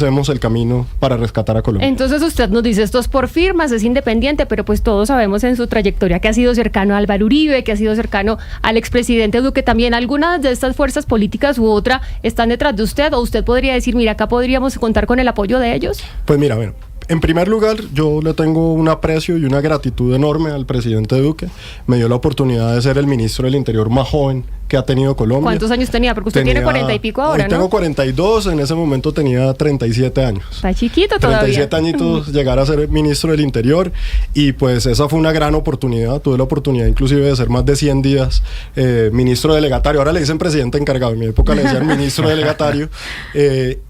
hacemos el camino para rescatar a Colombia. Entonces usted nos dice, esto es por firmas, es independiente, pero pues todos sabemos en su trayectoria que ha sido cercano a Álvaro Uribe, que ha sido cercano al expresidente Duque también. ¿Algunas de estas fuerzas políticas u otra están detrás de usted? ¿O usted podría decir, mira, acá podríamos contar con el apoyo de ellos? Pues mira, bueno, en primer lugar, yo le tengo un aprecio y una gratitud enorme al presidente Duque. Me dio la oportunidad de ser el ministro del Interior más joven que ha tenido Colombia. ¿Cuántos años tenía? Porque usted tiene 40 y pico ahora, hoy ¿no? Tengo 42, en ese momento tenía 37 años. Está chiquito todavía. 37 añitos llegar a ser ministro del Interior, y pues esa fue una gran oportunidad. Tuve la oportunidad inclusive de ser más de 100 días ministro delegatario. Ahora le dicen presidente encargado, en mi época le decían ministro delegatario,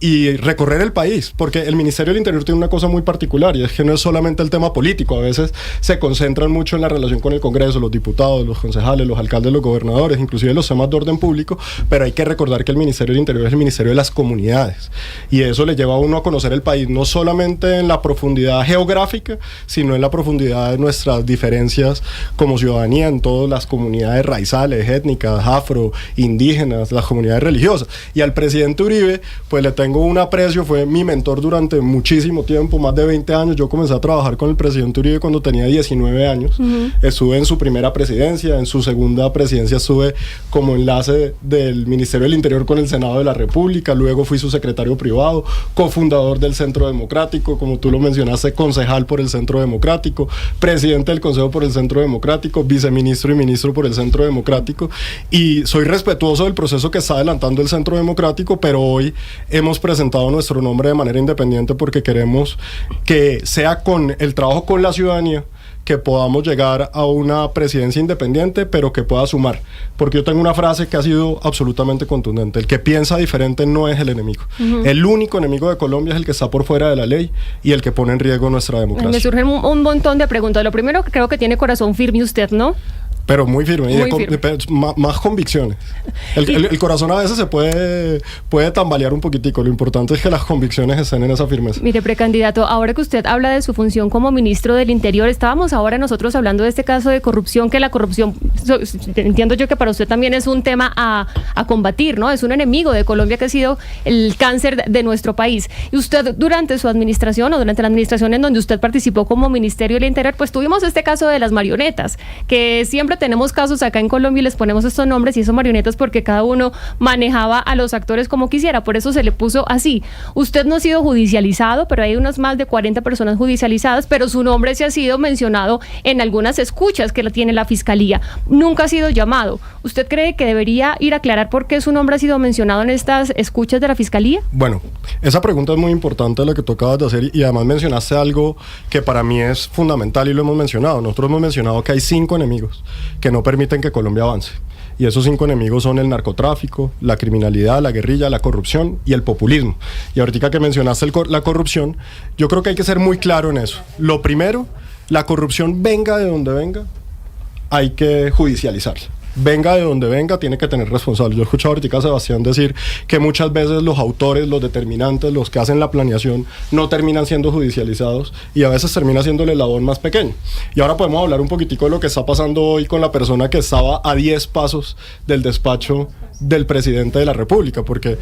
y recorrer el país, porque el Ministerio del Interior tiene una cosa muy particular, y es que no es solamente el tema político. A veces se concentran mucho en la relación con el Congreso, los diputados, los concejales, los alcaldes, los gobernadores, inclusive los temas de orden público, pero hay que recordar que el Ministerio del Interior es el Ministerio de las comunidades, y eso le lleva a uno a conocer el país, no solamente en la profundidad geográfica, sino en la profundidad de nuestras diferencias como ciudadanía, en todas las comunidades raizales, étnicas, afro, indígenas, las comunidades religiosas. Y al presidente Uribe, pues le tengo un aprecio, fue mi mentor durante muchísimo tiempo, más de 20 años. Yo comencé a trabajar con el presidente Uribe cuando tenía 19 años. Estuve en su primera presidencia, en su segunda presidencia estuve como enlace del Ministerio del Interior con el Senado de la República, luego fui su secretario privado, cofundador del Centro Democrático, como tú lo mencionaste, concejal por el Centro Democrático, presidente del Consejo por el Centro Democrático, viceministro y ministro por el Centro Democrático, y soy respetuoso del proceso que está adelantando el Centro Democrático, pero hoy hemos presentado nuestro nombre de manera independiente porque queremos que sea con el trabajo con la ciudadanía que podamos llegar a una presidencia independiente, pero que pueda sumar. Porque yo tengo una frase que ha sido absolutamente contundente: el que piensa diferente no es el enemigo. El único enemigo de Colombia es el que está por fuera de la ley y el que pone en riesgo nuestra democracia. Me surgen un montón de preguntas. Lo primero, que creo que tiene corazón firme usted, ¿no? Pero muy firme, muy más convicciones. El corazón a veces se puede tambalear un poquitico. Lo importante es que las convicciones estén en esa firmeza. Mire, precandidato, ahora que usted habla de su función como ministro del Interior, estábamos ahora nosotros hablando de este caso de corrupción, que la corrupción, entiendo yo que para usted también es un tema a combatir, ¿no? Es un enemigo de Colombia que ha sido el cáncer de nuestro país. Y usted, durante su administración o durante la administración en donde usted participó como Ministerio del Interior, pues tuvimos este caso de las marionetas, que siempre tenemos casos acá en Colombia y les ponemos estos nombres y son marionetas porque cada uno manejaba a los actores como quisiera, por eso se le puso así. Usted no ha sido judicializado, pero hay unas más de 40 personas judicializadas, pero su nombre sí ha sido mencionado en algunas escuchas que la tiene la Fiscalía. Nunca ha sido llamado. ¿Usted cree que debería ir a aclarar por qué su nombre ha sido mencionado en estas escuchas de la Fiscalía? Bueno, esa pregunta es muy importante, la que tú acabas de hacer, y además mencionaste algo que para mí es fundamental y lo hemos mencionado. Nosotros hemos mencionado que hay 5 enemigos que no permiten que Colombia avance. Y esos 5 enemigos son el narcotráfico, la criminalidad, la guerrilla, la corrupción y el populismo. Y ahorita que mencionaste la corrupción, yo creo que hay que ser muy claro en eso. Lo primero, la corrupción venga de donde venga, hay que judicializarla. Venga de donde venga, tiene que tener responsables. Yo he escuchado ahorita a Sebastián decir que muchas veces los autores, los determinantes, los que hacen la planeación, no terminan siendo judicializados y a veces termina siendo el eslabón más pequeño. Y ahora podemos hablar un poquitico de lo que está pasando hoy con la persona que estaba a 10 pasos del despacho del presidente de la República, porque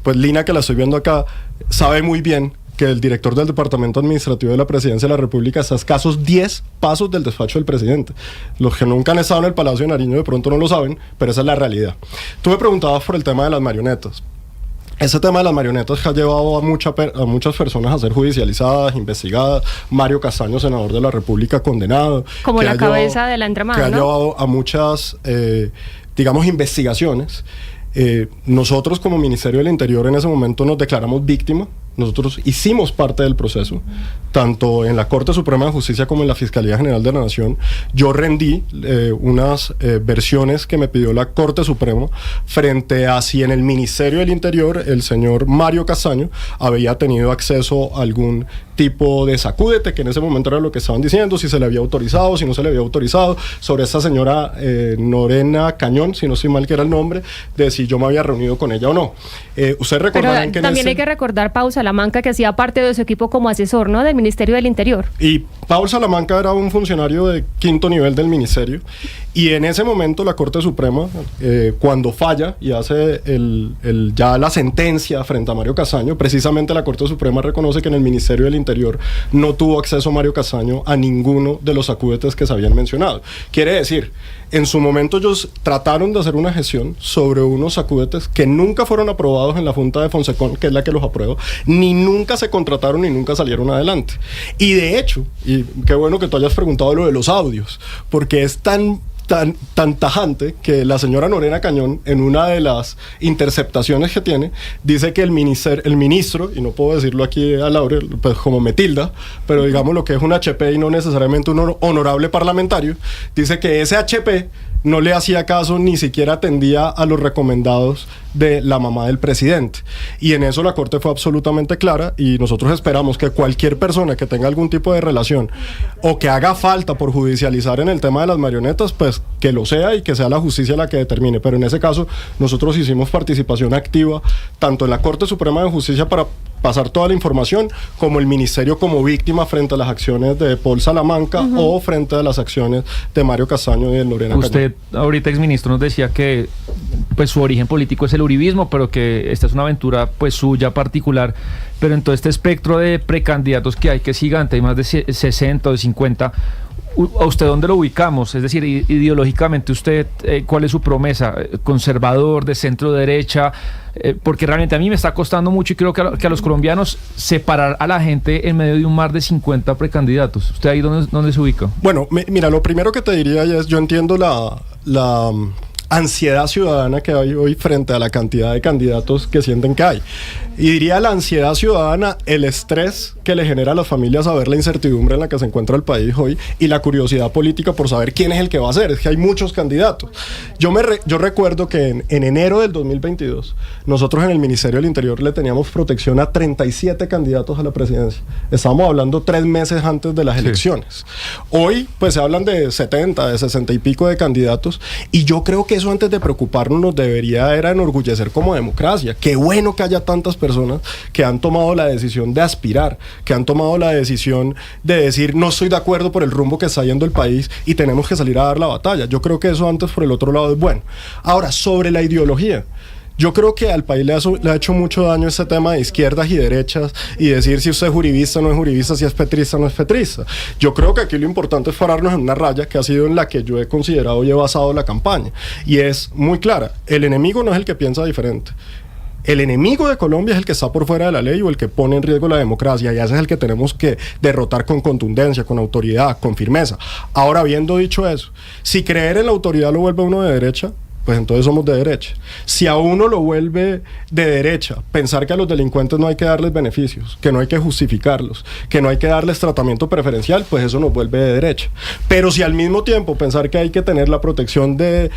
pues Lina, que la estoy viendo acá, sabe muy bien que el director del Departamento Administrativo de la Presidencia de la República está a escasos 10 pasos del despacho del presidente. Los que nunca han estado en el Palacio de Nariño de pronto no lo saben, pero esa es la realidad. Tú me preguntabas por el tema de las marionetas. Ese tema de las marionetas que ha llevado a muchas personas a ser judicializadas, investigadas. Mario Castaño, senador de la República, condenado. Como la cabeza de la entramada, ¿no? Que ha llevado a muchas, digamos, investigaciones. Nosotros como Ministerio del Interior en ese momento nos declaramos víctima. Nosotros hicimos parte del proceso, tanto en la Corte Suprema de Justicia como en la Fiscalía General de la Nación. Yo rendí unas versiones que me pidió la Corte Suprema frente a si en el Ministerio del Interior el señor Mario Castaño había tenido acceso a algún tipo de sacúdete, que en ese momento era lo que estaban diciendo, si se le había autorizado, si no se le había autorizado, sobre esta señora Norena Cañón, si no estoy mal que era el nombre, de si yo me había reunido con ella o no. Ustedes recordarán que también hay que recordar, pausa, Salamanca, que hacía parte de su equipo como asesor, ¿no?, del Ministerio del Interior. Y Paul Salamanca era un funcionario de 5º nivel del ministerio, y en ese momento la Corte Suprema, cuando falla y hace ya la sentencia frente a Mario Castaño, precisamente la Corte Suprema reconoce que en el Ministerio del Interior no tuvo acceso Mario Castaño a ninguno de los sacúdetes que se habían mencionado. Quiere decir, en su momento ellos trataron de hacer una gestión sobre unos sacúdetes que nunca fueron aprobados en la Junta de Fonsecón, que es la que los aprueba, ni nunca se contrataron ni nunca salieron adelante. Y de hecho, y qué bueno que tú hayas preguntado lo de los audios, porque es tan tajante que la señora Lorena Cañón, en una de las interceptaciones que tiene, dice que el ministro, y no puedo decirlo aquí a Laura, pues como me tilda, pero digamos lo que es un HP y no necesariamente un honorable parlamentario, dice que ese HP no le hacía caso, ni siquiera atendía a los recomendados de la mamá del presidente. Y en eso la Corte fue absolutamente clara, y nosotros esperamos que cualquier persona que tenga algún tipo de relación o que haga falta por judicializar en el tema de las marionetas, pues que lo sea y que sea la justicia la que determine. Pero en ese caso nosotros hicimos participación activa tanto en la Corte Suprema de Justicia para pasar toda la información, como el ministerio como víctima frente a las acciones de Paul Salamanca o frente a las acciones de Mario Castaño y de Lorena Cañón. Usted ahorita, exministro, nos decía que pues su origen político es el uribismo, pero que esta es una aventura pues suya particular, pero en todo este espectro de precandidatos que hay, que es gigante, hay más de 60 o de 50, ¿a usted dónde lo ubicamos? Es decir, ideológicamente usted, ¿cuál es su promesa? ¿Conservador, de centro derecha? Porque realmente a mí me está costando mucho, y creo que a los colombianos, separar a la gente en medio de un mar de 50 precandidatos. ¿Usted ahí dónde se ubica? Bueno, mira, lo primero que te diría es, yo entiendo la ansiedad ciudadana que hay hoy frente a la cantidad de candidatos que sienten que hay. Y diría la ansiedad ciudadana, el estrés que le genera a las familias saber la incertidumbre en la que se encuentra el país hoy, y la curiosidad política por saber quién es el que va a ser. Es que hay muchos candidatos. Yo recuerdo que en enero del 2022, nosotros en el Ministerio del Interior le teníamos protección a 37 candidatos a la presidencia. Estábamos hablando 3 meses antes de las elecciones. Hoy, pues se hablan de 70, de 60 y pico de candidatos, y yo creo que eso, antes de preocuparnos, nos debería enorgullecer como democracia. Qué bueno que haya tantas personas que han tomado la decisión de aspirar, que han tomado la decisión de decir, no estoy de acuerdo por el rumbo que está yendo el país y tenemos que salir a dar la batalla. Yo creo que eso, antes, por el otro lado, es bueno. Ahora, sobre la ideología, yo creo que al país le ha hecho mucho daño este tema de izquierdas y derechas, y decir si usted es uribista o no es uribista, si es petrista o no es petrista. Yo creo que aquí lo importante es pararnos en una raya que ha sido en la que yo he considerado y he basado la campaña, y es muy clara: el enemigo no es el que piensa diferente. El enemigo de Colombia es el que está por fuera de la ley o el que pone en riesgo la democracia, y ese es el que tenemos que derrotar con contundencia, con autoridad, con firmeza. Ahora, habiendo dicho eso, si creer en la autoridad lo vuelve a uno de derecha, pues entonces somos de derecha. Si a uno lo vuelve de derecha pensar que a los delincuentes no hay que darles beneficios, que no hay que justificarlos, que no hay que darles tratamiento preferencial, pues eso nos vuelve de derecha. Pero si al mismo tiempo pensar que hay que tener la protección de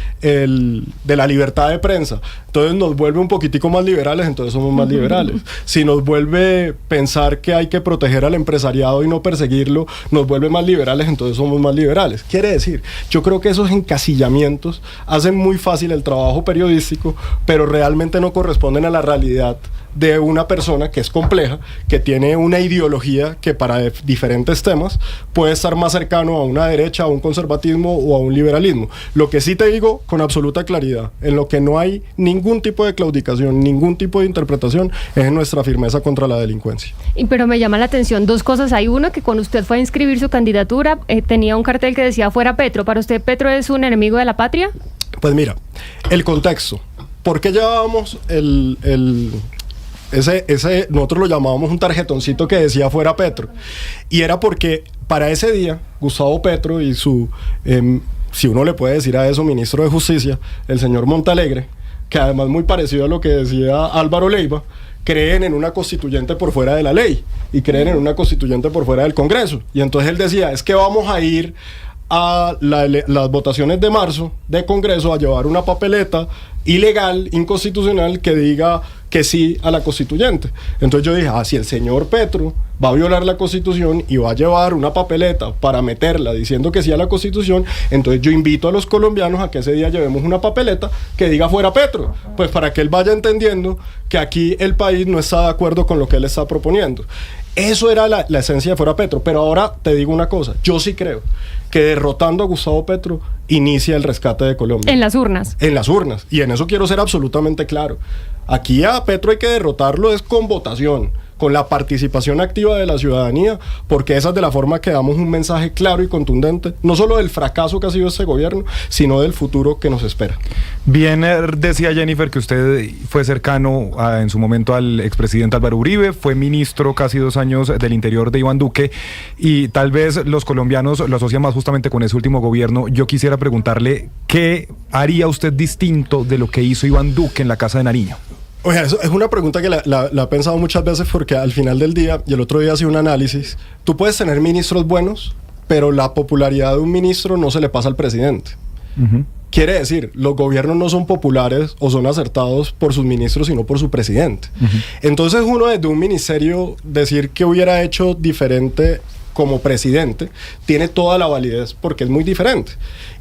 la libertad de prensa, entonces nos vuelve un poquitico más liberales, entonces somos más liberales. Si nos vuelve pensar que hay que proteger al empresariado y no perseguirlo, nos vuelve más liberales, entonces somos más liberales. Quiere decir, yo creo que esos encasillamientos hacen muy fácil el trabajo periodístico, pero realmente no corresponden a la realidad de una persona que es compleja, que tiene una ideología que para diferentes temas puede estar más cercano a una derecha, a un conservatismo o a un liberalismo. Lo que sí te digo con absoluta claridad, en lo que no hay ningún tipo de claudicación, ningún tipo de interpretación, es en nuestra firmeza contra la delincuencia. Pero me llama la atención 2 cosas. Hay uno, que cuando usted fue a inscribir su candidatura, tenía un cartel que decía "Fuera Petro". ¿Para usted Petro es un enemigo de la patria? Pues mira, el contexto. ¿Por qué llevábamos nosotros lo llamábamos un tarjetoncito que decía "Fuera Petro"? Y era porque para ese día Gustavo Petro y su, si uno le puede decir a eso, ministro de Justicia, el señor Montalegre, que además muy parecido a lo que decía Álvaro Leiva, creen en una constituyente por fuera de la ley y creen en una constituyente por fuera del Congreso. Y entonces él decía, es que vamos a ir a las votaciones de marzo de Congreso a llevar una papeleta ilegal, inconstitucional, que diga que sí a la constituyente. Entonces yo dije, si el señor Petro va a violar la Constitución y va a llevar una papeleta para meterla diciendo que sí a la Constitución, entonces yo invito a los colombianos a que ese día llevemos una papeleta que diga fuera Petro, pues para que él vaya entendiendo que aquí el país no está de acuerdo con lo que él está proponiendo. Eso era la esencia de fuera Petro, pero ahora te digo una cosa, yo sí creo que derrotando a Gustavo Petro inicia el rescate de Colombia. En las urnas. En las urnas, y en eso quiero ser absolutamente claro. Aquí a Petro hay que derrotarlo es con votación, con la participación activa de la ciudadanía, porque esa es de la forma que damos un mensaje claro y contundente, no solo del fracaso que ha sido este gobierno, sino del futuro que nos espera. Bien, decía Jennifer que usted fue cercano en su momento al expresidente Álvaro Uribe, fue ministro casi 2 años del Interior de Iván Duque, y tal vez los colombianos lo asocian más justamente con ese último gobierno. Yo quisiera preguntarle, ¿qué haría usted distinto de lo que hizo Iván Duque en la Casa de Nariño? Oye, eso es una pregunta que la he pensado muchas veces, porque al final del día, y el otro día hacía un análisis, tú puedes tener ministros buenos, pero la popularidad de un ministro no se le pasa al presidente. Quiere decir, los gobiernos no son populares o son acertados por sus ministros, sino por su presidente. Entonces uno desde un ministerio decir que hubiera hecho diferente como presidente tiene toda la validez porque es muy diferente.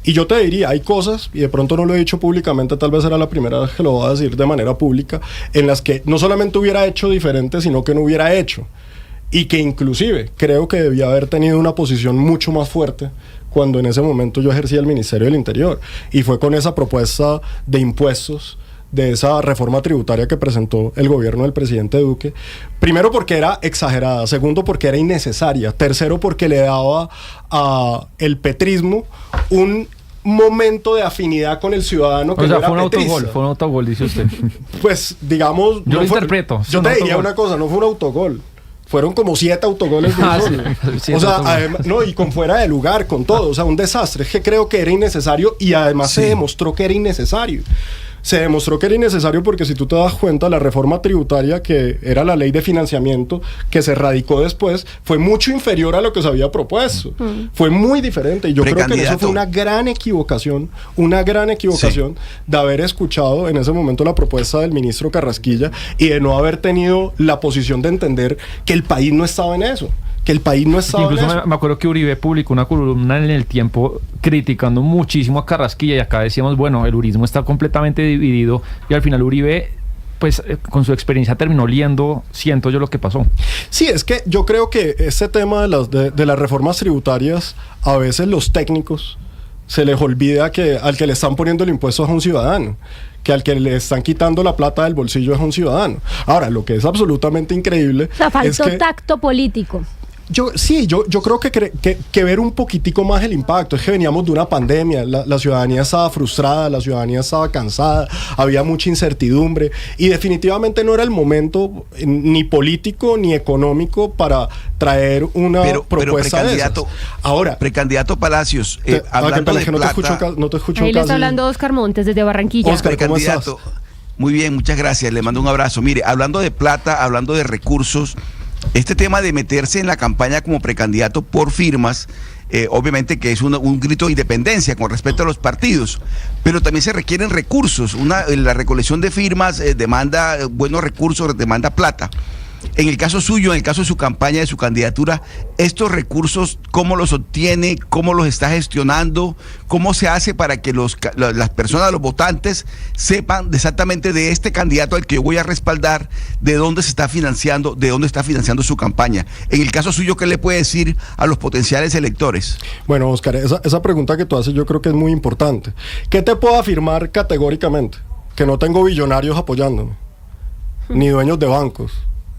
Y yo te diría, hay cosas, y de pronto no lo he dicho públicamente, tal vez era la primera vez que lo voy a decir de manera pública, en las que no solamente hubiera hecho diferente, sino que no hubiera hecho. Y que inclusive creo que debía haber tenido una posición mucho más fuerte cuando en ese momento yo ejercía el Ministerio del Interior. Y fue con esa propuesta de impuestos, de esa reforma tributaria que presentó el gobierno del presidente Duque. Primero porque era exagerada, segundo porque era innecesaria, tercero porque le daba al petrismo un momento de afinidad con el ciudadano que o sea, no era petrista. Fue un autogol, dice usted. Pues digamos... Yo lo interpreto. Yo te diría una cosa, no fue un autogol. Fueron como 7 autogoles de un solo. Sí, o sea, además, no, y con fuera de lugar, con todo. O sea, un desastre. Es que creo que era innecesario y además se demostró que era innecesario. Se demostró que era innecesario porque si tú te das cuenta, la reforma tributaria, que era la ley de financiamiento que se radicó después, fue mucho inferior a lo que se había propuesto. Fue muy diferente. Y yo creo que eso fue una gran equivocación de haber escuchado en ese momento la propuesta del ministro Carrasquilla y de no haber tenido la posición de entender que el país no estaba en eso. Que el país no estaba en eso. Incluso me acuerdo que Uribe publicó una columna en El Tiempo criticando muchísimo a Carrasquilla, y acá decíamos, bueno, el urismo está completamente dividido, y al final Uribe, pues con su experiencia terminó liendo, siento yo, lo que pasó. Sí, es que yo creo que este tema de las reformas tributarias, a veces los técnicos se les olvida que al que le están poniendo el impuesto es a un ciudadano, que al que le están quitando la plata del bolsillo es a un ciudadano. Ahora, lo que es absolutamente increíble... O sea, faltó es que tacto político. Yo creo que ver un poquitico más el impacto. Es que veníamos de una pandemia, la ciudadanía estaba frustrada, la ciudadanía estaba cansada, había mucha incertidumbre y definitivamente no era el momento ni político ni económico para traer una propuesta de esas. Ahora, precandidato Palacios, hablando de plata... No te escucho ahí casi. le está hablando Oscar Montes desde Barranquilla. Oscar, ¿cómo estás? Muy bien, muchas gracias, le mando un abrazo. Mire, hablando de plata, hablando de recursos, este tema de meterse en la campaña como precandidato por firmas, obviamente que es un grito de independencia con respecto a los partidos, pero también se requieren recursos. La recolección de firmas demanda buenos recursos, demanda plata. En el caso suyo, en el caso de su campaña, de su candidatura, estos recursos, ¿cómo los obtiene? ¿Cómo los está gestionando? ¿Cómo se hace para que las personas, los votantes, sepan exactamente de este candidato al que yo voy a respaldar, de dónde se está financiando, de dónde está financiando su campaña? En el caso suyo, ¿qué le puede decir a los potenciales electores? Bueno, Oscar, esa pregunta que tú haces yo creo que es muy importante. ¿Qué te puedo afirmar categóricamente? Que no tengo billonarios apoyándome, ni dueños de bancos.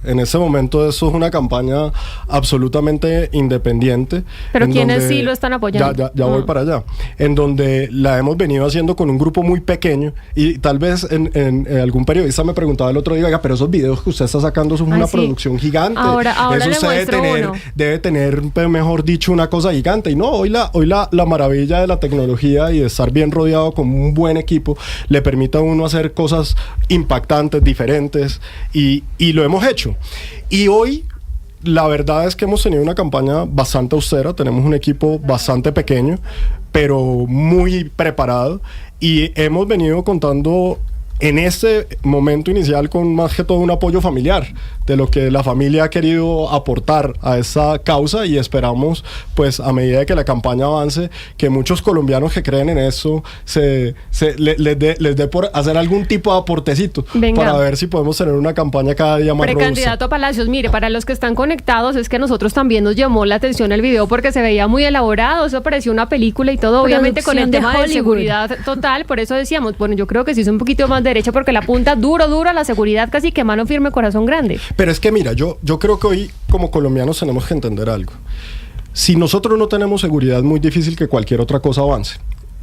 En ese momento eso es una campaña absolutamente independiente. Pero ¿quiénes sí lo están apoyando? Ya voy para allá. En donde la hemos venido haciendo con un grupo muy pequeño y tal vez en algún periodista me preguntaba el otro día, oiga, pero esos videos que usted está sacando son una producción gigante. Ahora eso le usted debe tener, mejor dicho, una cosa gigante. Y no, hoy la maravilla de la tecnología y de estar bien rodeado con un buen equipo le permite a uno hacer cosas impactantes, diferentes y lo hemos hecho. Y hoy la verdad es que hemos tenido una campaña bastante austera, tenemos un equipo bastante pequeño, pero muy preparado, y hemos venido contando en este momento inicial con más que todo un apoyo familiar de lo que la familia ha querido aportar a esa causa, y esperamos pues a medida de que la campaña avance que muchos colombianos que creen en eso les dé por hacer algún tipo de aportecito. Venga. Para ver si podemos tener una campaña cada día más robusta. Precandidato Palacios, mire, para los que están conectados, es que a nosotros también nos llamó la atención el video porque se veía muy elaborado, eso parecía una película y todo, obviamente con el Producción de tema de Hollywood. seguridad total, por eso decíamos, bueno, yo creo que sí es un poquito más derecha porque la apunta duro a la seguridad, casi que mano firme, corazón grande. Pero es que mira, yo creo que hoy como colombianos tenemos que entender algo. Si nosotros no tenemos seguridad, es muy difícil que cualquier otra cosa avance.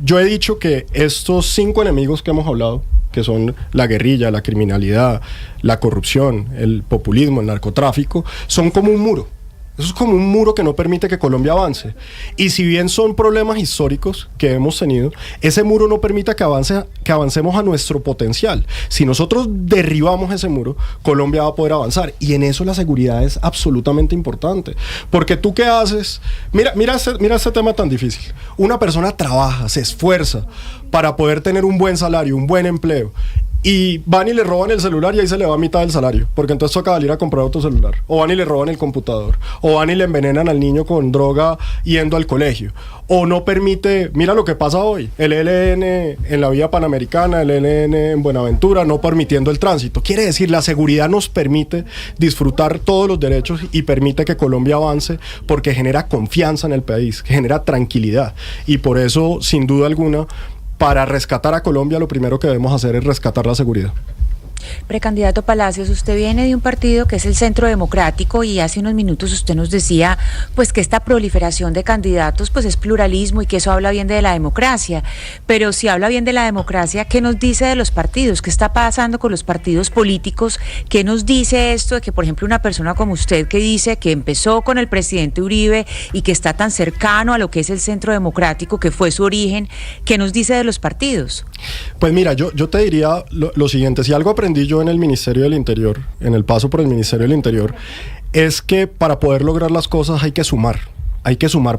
Yo he dicho que estos 5 enemigos que hemos hablado, que son la guerrilla, la criminalidad, la corrupción, el populismo, el narcotráfico, son como un muro. Eso es como un muro que no permite que Colombia avance. Y si bien son problemas históricos que hemos tenido, ese muro no permite que avancemos a nuestro potencial. Si nosotros derribamos ese muro, Colombia va a poder avanzar. Y en eso la seguridad es absolutamente importante. Porque tú qué haces, mira este tema tan difícil. Una persona trabaja, se esfuerza para poder tener un buen salario, un buen empleo. Y van y le roban el celular y ahí se le va a mitad del salario, porque entonces toca salir a comprar otro celular, o van y le roban el computador, o van y le envenenan al niño con droga yendo al colegio, o no permite, mira lo que pasa hoy, el ELN en la vía panamericana, el ELN en Buenaventura, no permitiendo el tránsito. Quiere decir, la seguridad nos permite disfrutar todos los derechos y permite que Colombia avance porque genera confianza en el país, genera tranquilidad, y por eso, sin duda alguna, para rescatar a Colombia, lo primero que debemos hacer es rescatar la seguridad. Precandidato Palacios, usted viene de un partido que es el Centro Democrático y hace unos minutos usted nos decía pues que esta proliferación de candidatos pues es pluralismo y que eso habla bien de la democracia, pero si habla bien de la democracia, ¿qué nos dice de los partidos? ¿Qué está pasando con los partidos políticos? ¿Qué nos dice esto de que, por ejemplo, una persona como usted que dice que empezó con el presidente Uribe y que está tan cercano a lo que es el Centro Democrático, que fue su origen, ¿qué nos dice de los partidos? Pues mira, yo te diría lo siguiente, si algo aprendí yo en el Ministerio del Interior, en el paso por el Ministerio del Interior, es que para poder lograr las cosas hay que sumar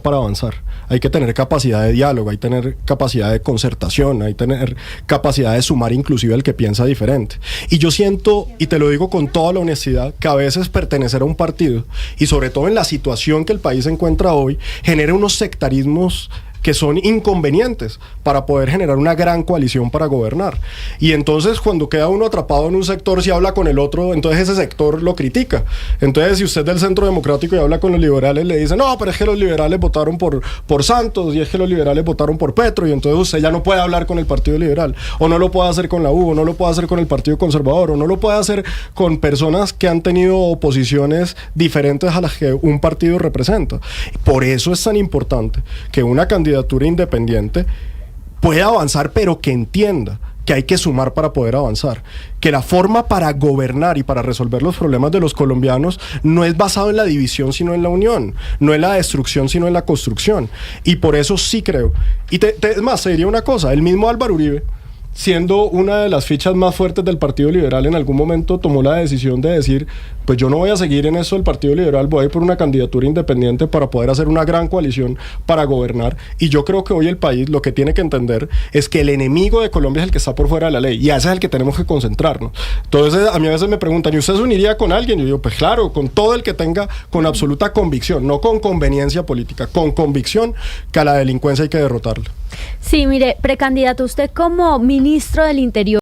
para avanzar, hay que tener capacidad de diálogo, hay que tener capacidad de concertación, hay que tener capacidad de sumar inclusive al que piensa diferente. Y yo siento, y te lo digo con toda la honestidad, que a veces pertenecer a un partido, y sobre todo en la situación que el país se encuentra hoy, genera unos sectarismos que son inconvenientes para poder generar una gran coalición para gobernar. Y entonces cuando queda uno atrapado en un sector, si habla con el otro, entonces ese sector lo critica. Entonces si usted es del Centro Democrático y habla con los liberales, le dice, no, pero es que los liberales votaron por Santos, y es que los liberales votaron por Petro, y entonces usted ya no puede hablar con el Partido Liberal, o no lo puede hacer con la U, o no lo puede hacer con el Partido Conservador, o no lo puede hacer con personas que han tenido posiciones diferentes a las que un partido representa. Por eso es tan importante que una candidatura independiente pueda avanzar, pero que entienda que hay que sumar para poder avanzar, que la forma para gobernar y para resolver los problemas de los colombianos no es basado en la división sino en la unión, no en la destrucción sino en la construcción. Y por eso sí creo, y es más, te diría una cosa, el mismo Álvaro Uribe, siendo una de las fichas más fuertes del Partido Liberal, en algún momento tomó la decisión de decir, pues yo no voy a seguir en eso del Partido Liberal, voy a ir por una candidatura independiente para poder hacer una gran coalición para gobernar. Y yo creo que hoy el país lo que tiene que entender es que el enemigo de Colombia es el que está por fuera de la ley, y a ese es el que tenemos que concentrarnos. Entonces a mí a veces me preguntan, ¿y usted se uniría con alguien? Yo digo, pues claro, con todo el que tenga con absoluta convicción, no con conveniencia política, con convicción que a la delincuencia hay que derrotarla. Sí, mire, precandidato, usted como ministro del Interior